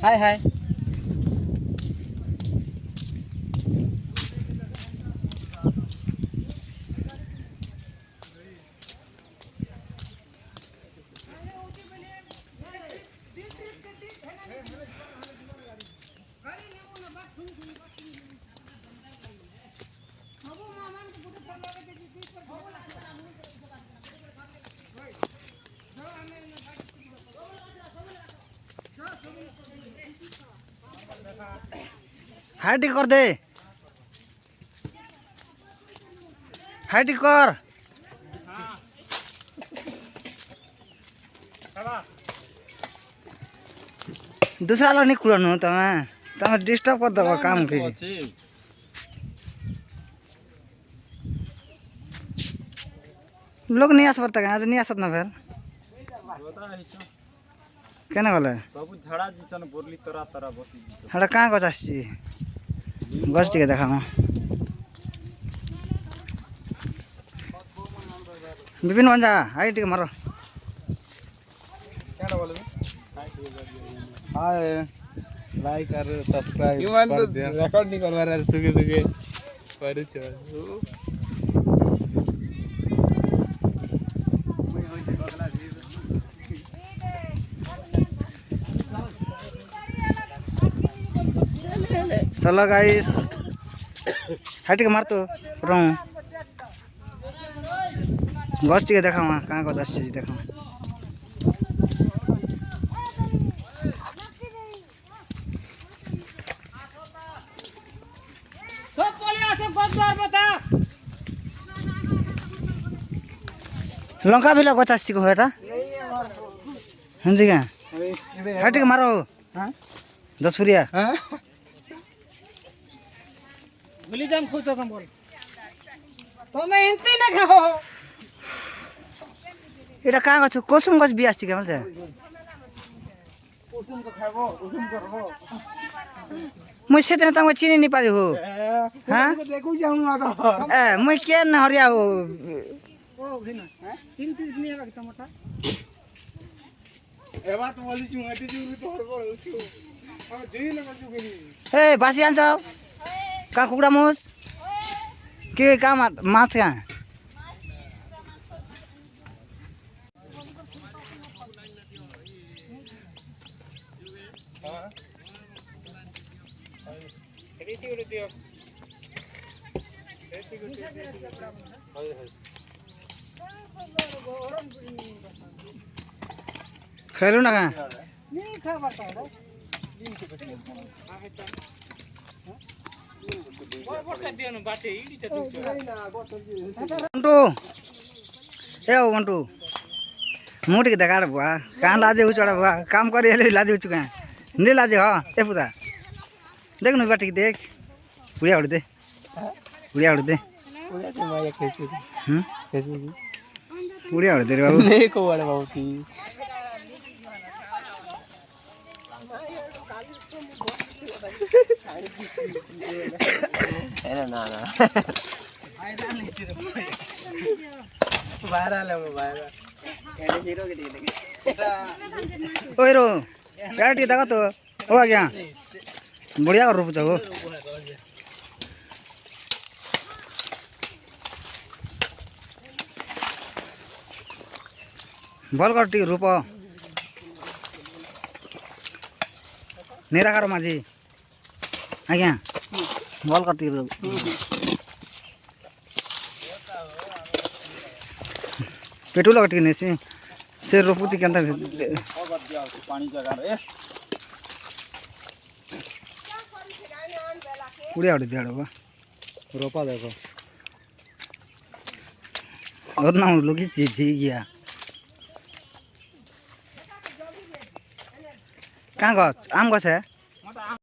हाय हाय height कर दे height कर दूसरा लोग नहीं खुलानु तमें डिस्टर्ब कर दबो काम के लोग नहीं आस पड़ता आज नहीं आसत ना फिर केना गले सब झड़ा जिसन बोरली तरा तरा बसी हड़ा कहाँ गछ आसी गछ टिके देखाम विपिन भंजा हाई टिके मारो क्या बोले हाय लाइक और सब्सक्राइब कर दिया रिकॉर्ड नहीं करवा रहा सुगे सुगे पर चल चलो गाइस हाइट के मार तो रहूं गछ टिके देखा कहाँ गछ आसी देखा लंका भी गछ आसी को एटा हिंदी का हाइट के मारो 10 फुरिया मिली जाम खुश हो तुम बोल तो मैं इंती ना खाओ एटा कहाँ गछ कोसुम गछ बियास टिके मल कुसुम को खाबो कुसुम करबो मुझ से तम चिनी नहीं पारी हो हां देखू जाऊंगा तो ए मुझ के न हरिया हो ओ भिना हैं 3 पीस नहीं आवा टमाटर ए बात बोली छु हटी छु तो हड़बड़ छु हम जी न बजू गनी ए बासी आन जाओ का कुकड़ा मोस के का माछ का खेलू ना का नहीं खा पड़ता है मंटू ए मंटू मुठ के देखा बुआ कहाँ लाजे चढ़ा बुआ काम कर लाजे चुका नहीं लाजे हाँ ए पुता देख नु बाटी देख बुढ़िया उड़ दे बुढ़िया उड़ दे बुढ़िया उड़ दे रे बाबू नहीं को वाले बाबू की ना ना बाहर आले बाहर ओए रो यार टी देखा तो हो आ गया बढ़िया कर रूप जाओ बल कर टी रूप निराकार माझी आज्ञा बल कर टी पेट्रोल कटिके नहीं से रोपुची के पानी जगह रे उड़िया उड़ी दिया बा रोपा देखो और ना लोग ही थी गया कहाँ गछ आम गछ है